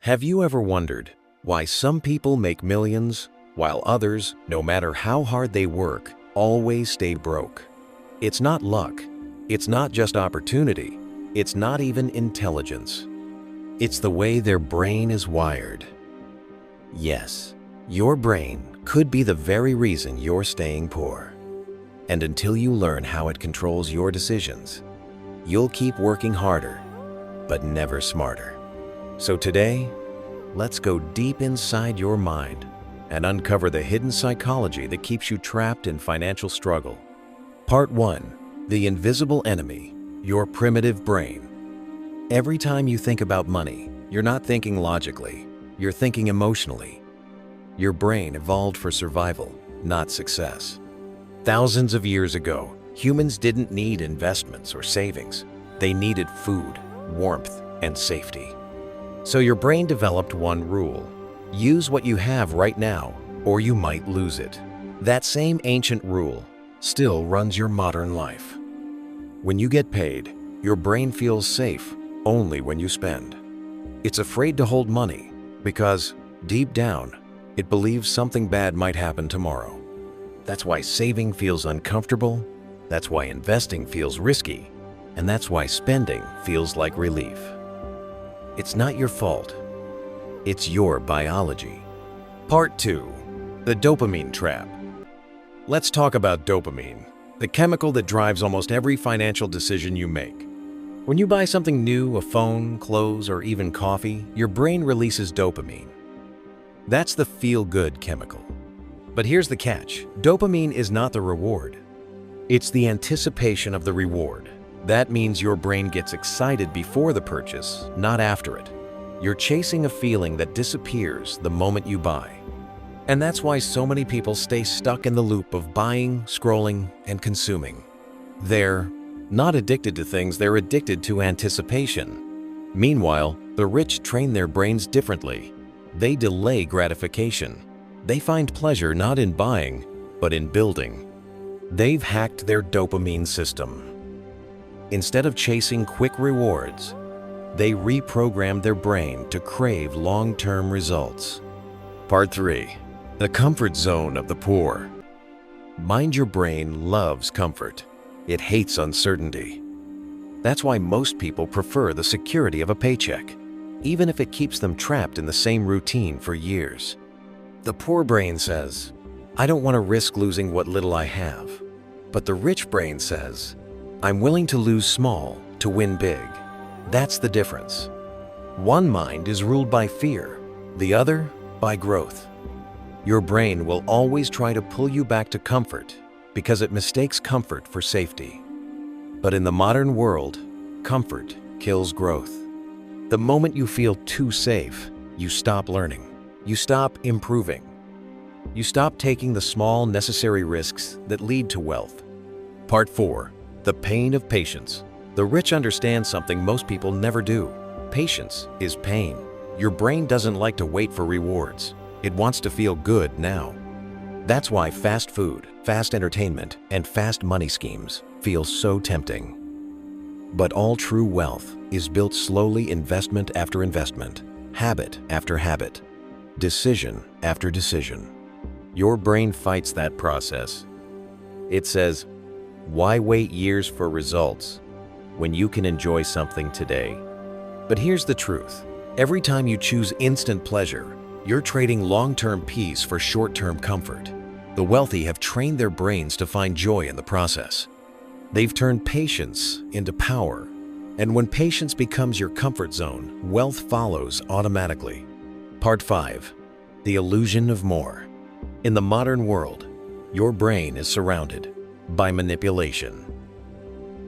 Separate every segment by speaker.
Speaker 1: Have you ever wondered why some people make millions while others, no matter how hard they work, always stay broke? It's not luck. It's not just opportunity. It's not even intelligence. It's the way their brain is wired. Yes, your brain could be the very reason you're staying poor. And until you learn how it controls your decisions, you'll keep working harder, but never smarter. So today, let's go deep inside your mind and uncover the hidden psychology that keeps you trapped in financial struggle. Part 1. The invisible enemy, your primitive brain. Every time you think about money, you're not thinking logically, you're thinking emotionally. Your brain evolved for survival, not success. Thousands of years ago, humans didn't need investments or savings. They needed food, warmth, and safety. So your brain developed one rule: use what you have right now, or you might lose it. That same ancient rule still runs your modern life. When you get paid, your brain feels safe only when you spend. It's afraid to hold money because, deep down, it believes something bad might happen tomorrow. That's why saving feels uncomfortable, that's why investing feels risky, and that's why spending feels like relief. It's not your fault. It's your biology. Part 2. The dopamine trap. Let's talk about dopamine, the chemical that drives almost every financial decision you make. When you buy something new, a phone, clothes, or even coffee, your brain releases dopamine. That's the feel-good chemical. But here's the catch. Dopamine is not the reward. It's the anticipation of the reward. That means your brain gets excited before the purchase, not after it. You're chasing a feeling that disappears the moment you buy. And that's why so many people stay stuck in the loop of buying, scrolling, and consuming. They're not addicted to things, they're addicted to anticipation. Meanwhile, the rich train their brains differently. They delay gratification. They find pleasure not in buying, but in building. They've hacked their dopamine system. Instead of chasing quick rewards, they reprogrammed their brain to crave long-term results. Part 3. The comfort zone of the poor. Mind your brain loves comfort. It hates uncertainty. That's why most people prefer the security of a paycheck, even if it keeps them trapped in the same routine for years. The poor brain says, I don't want to risk losing what little I have. But the rich brain says, I'm willing to lose small to win big. That's the difference. One mind is ruled by fear, the other by growth. Your brain will always try to pull you back to comfort because it mistakes comfort for safety. But in the modern world, comfort kills growth. The moment you feel too safe, you stop learning. You stop improving. You stop taking the small, necessary risks that lead to wealth. Part 4. The pain of patience. The rich understand something most people never do. Patience is pain. Your brain doesn't like to wait for rewards. It wants to feel good now. That's why fast food, fast entertainment, and fast money schemes feel so tempting. But all true wealth is built slowly, investment after investment, habit after habit, decision after decision. Your brain fights that process. It says, why wait years for results when you can enjoy something today? But here's the truth. Every time you choose instant pleasure, you're trading long-term peace for short-term comfort. The wealthy have trained their brains to find joy in the process. They've turned patience into power. And when patience becomes your comfort zone, wealth follows automatically. Part 5. The illusion of more. In the modern world, your brain is surrounded by manipulation.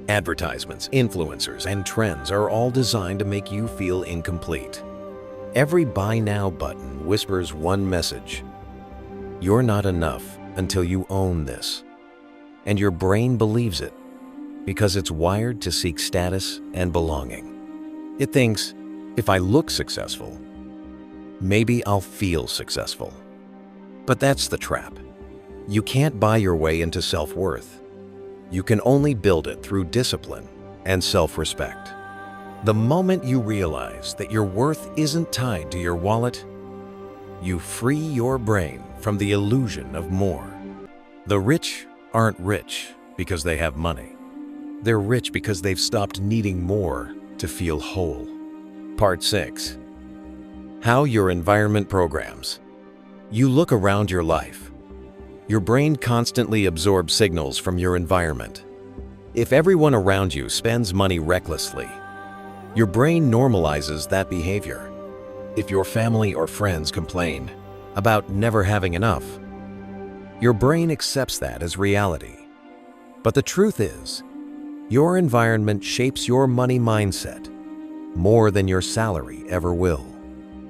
Speaker 1: Advertisements, influencers, and trends are all designed to make you feel incomplete. Every buy now button whispers one message: you're not enough until you own this. And your brain believes it because it's wired to seek status and belonging. It thinks, if I look successful, maybe I'll feel successful. But that's the trap. You can't buy your way into self-worth. You can only build it through discipline and self-respect. The moment you realize that your worth isn't tied to your wallet, you free your brain from the illusion of more. The rich aren't rich because they have money. They're rich because they've stopped needing more to feel whole. Part 6. How your environment programs. You look around your life. Your brain constantly absorbs signals from your environment. If everyone around you spends money recklessly, your brain normalizes that behavior. If your family or friends complain about never having enough, your brain accepts that as reality. But the truth is, your environment shapes your money mindset more than your salary ever will.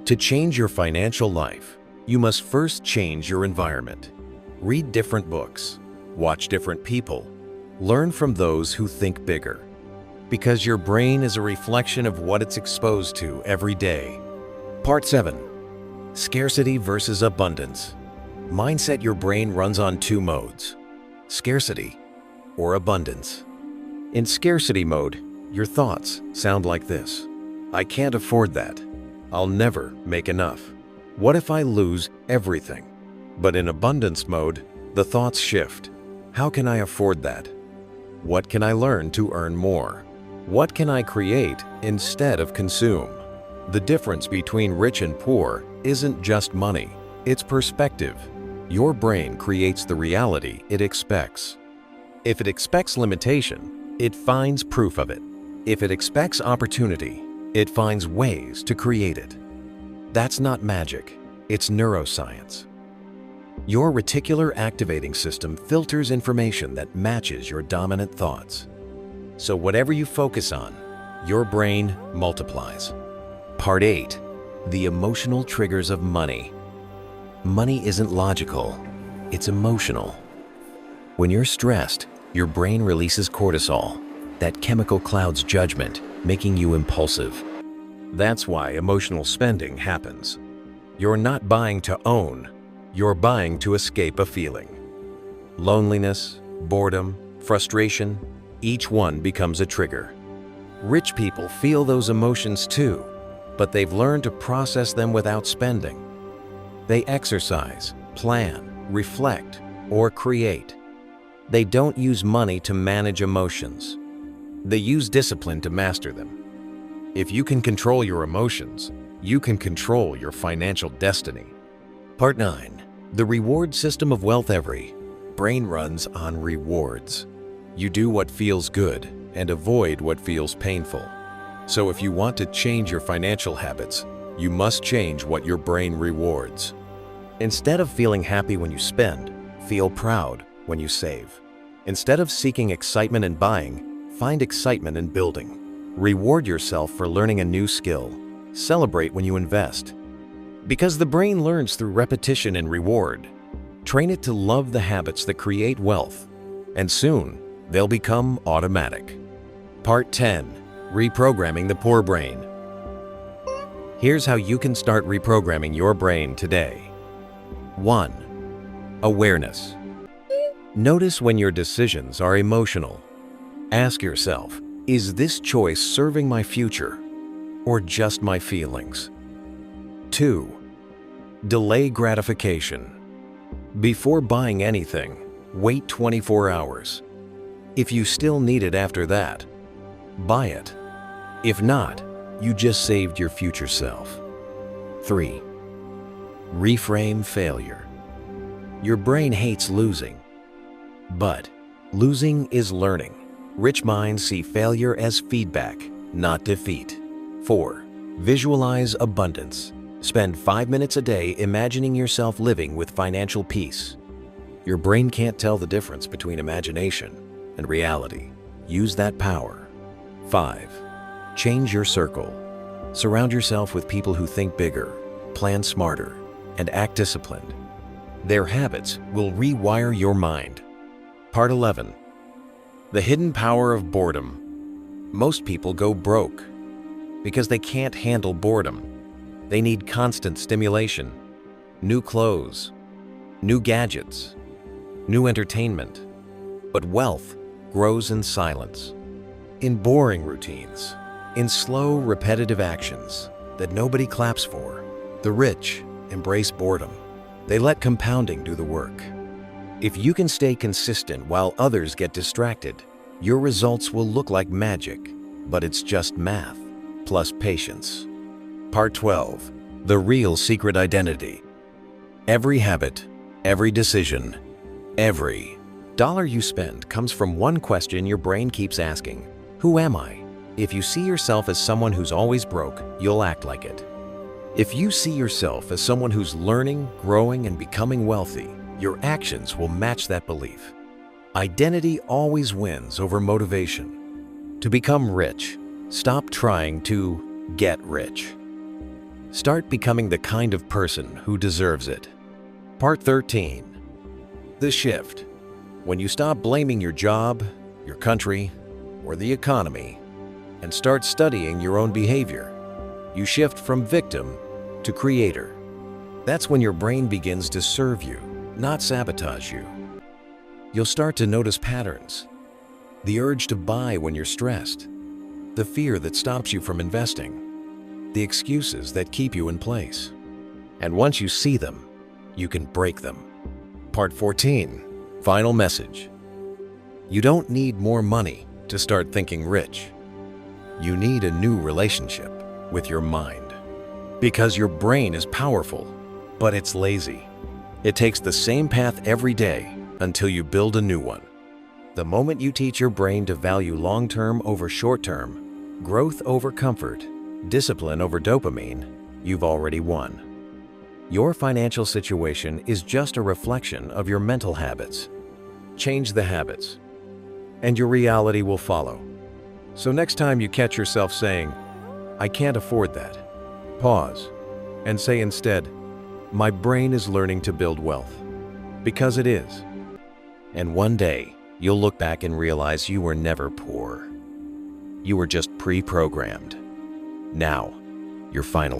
Speaker 1: To change your financial life, you must first change your environment. Read different books, watch different people, learn from those who think bigger. Because your brain is a reflection of what it's exposed to every day. Part 7. Scarcity versus abundance. Mindset. Your brain runs on two modes: scarcity or abundance. In scarcity mode, your thoughts sound like this: I can't afford that. I'll never make enough. What if I lose everything? But in abundance mode, the thoughts shift. How can I afford that? What can I learn to earn more? What can I create instead of consume? The difference between rich and poor isn't just money, it's perspective. Your brain creates the reality it expects. If it expects limitation, it finds proof of it. If it expects opportunity, it finds ways to create it. That's not magic, it's neuroscience. Your reticular activating system filters information that matches your dominant thoughts. So whatever you focus on, your brain multiplies. Part 8. The emotional triggers of money. Money isn't logical, it's emotional. When you're stressed, your brain releases cortisol. That chemical clouds judgment, making you impulsive. That's why emotional spending happens. You're not buying to own, you're buying to escape a feeling. Loneliness, boredom, frustration, each one becomes a trigger. Rich people feel those emotions too, but they've learned to process them without spending. They exercise, plan, reflect, or create. They don't use money to manage emotions. They use discipline to master them. If you can control your emotions, you can control your financial destiny. Part 9. The reward system of wealth. Every brain runs on rewards. You do what feels good and avoid what feels painful. So if you want to change your financial habits, you must change what your brain rewards. Instead of feeling happy when you spend, feel proud when you save. Instead of seeking excitement in buying, find excitement in building. Reward yourself for learning a new skill. Celebrate when you invest. Because the brain learns through repetition and reward. Train it to love the habits that create wealth, and soon they'll become automatic. Part 10. Reprogramming the poor brain. Here's how you can start reprogramming your brain today. 1. Awareness. Notice when your decisions are emotional. Ask yourself, is this choice serving my future or just my feelings? 2. Delay gratification. Before buying anything, wait 24 hours. If you still need it after that, buy it. If not, you just saved your future self. 3. Reframe failure. Your brain hates losing, but losing is learning. Rich minds see failure as feedback, not defeat. 4. Visualize abundance. Spend 5 minutes a day imagining yourself living with financial peace. Your brain can't tell the difference between imagination and reality. Use that power. 5. Change your circle. Surround yourself with people who think bigger, plan smarter, and act disciplined. Their habits will rewire your mind. Part 11. The hidden power of boredom. Most people go broke because they can't handle boredom. They need constant stimulation, new clothes, new gadgets, new entertainment. But wealth grows in silence, in boring routines, in slow, repetitive actions that nobody claps for. The rich embrace boredom. They let compounding do the work. If you can stay consistent while others get distracted, your results will look like magic, but it's just math plus patience. Part 12. The real secret identity. Every habit, every decision, every dollar you spend comes from one question your brain keeps asking: who am I? If you see yourself as someone who's always broke, you'll act like it. If you see yourself as someone who's learning, growing, and becoming wealthy, your actions will match that belief. Identity always wins over motivation. To become rich, stop trying to get rich. Start becoming the kind of person who deserves it. Part 13. The shift. When you stop blaming your job, your country, or the economy, and start studying your own behavior, you shift from victim to creator. That's when your brain begins to serve you, not sabotage you. You'll start to notice patterns. The urge to buy when you're stressed. The fear that stops you from investing. The excuses that keep you in place. And once you see them, you can break them. Part 14. Final message. You don't need more money to start thinking rich. You need a new relationship with your mind. Because your brain is powerful, but it's lazy. It takes the same path every day until you build a new one. The moment you teach your brain to value long-term over short-term, growth over comfort, discipline over dopamine, you've already won. Your financial situation is just a reflection of your mental habits. Change the habits, and your reality will follow. So next time you catch yourself saying, "I can't afford that," pause and say instead, "My brain is learning to build wealth." Because it is. And one day, you'll look back and realize you were never poor. You were just pre-programmed. Now, you're finally